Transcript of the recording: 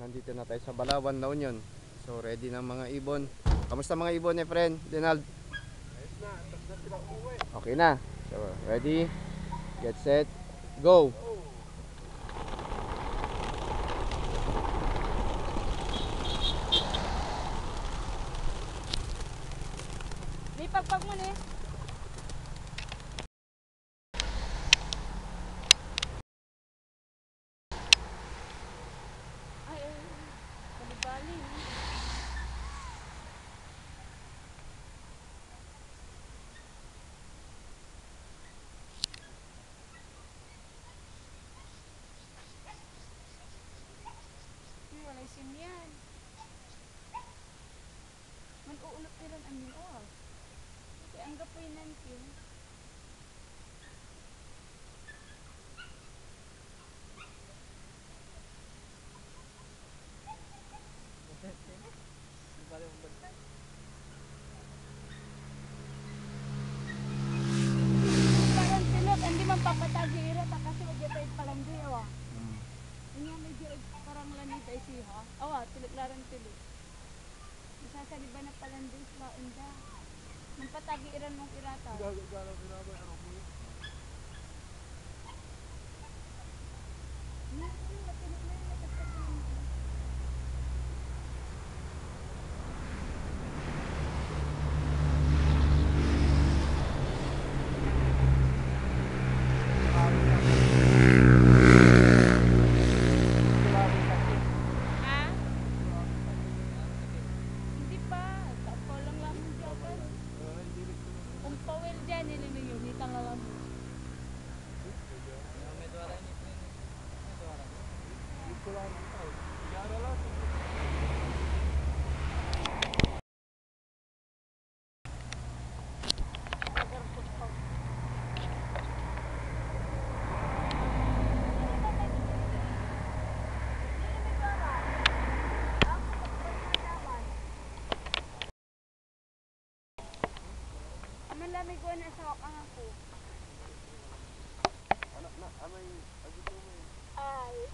Nandito na tayo sa Balawan, La Union. So ready na mga ibon. Kamusta mga ibon eh, friend? Donald? Ayos na, tapos na sila umuwi. Okay na. So ready, get set, go. May pagpag mo na eh. Ay, kalibali eh. Walay sim yan. Mag-uulot nila ang amin off. Kaya ang gapuinan ko. Parang silot, hindi man papatagi ira ta kasi magyatay palang diwa. Inya may di parang lanit ay siha. Awa, tilit-laran tilit. Masasaliba na palang din sa unda. Magpatagi iran mong irata. Galaw-galaw pinabay, ano mo yun? Ha? Hindi pa. Tapos lang lang mo dyan. Kung pawel dyan, nililiyong. Hitang lang mo. Malamig ko na sa wakang ako. Anak na, amay, agito mo yun. Ay.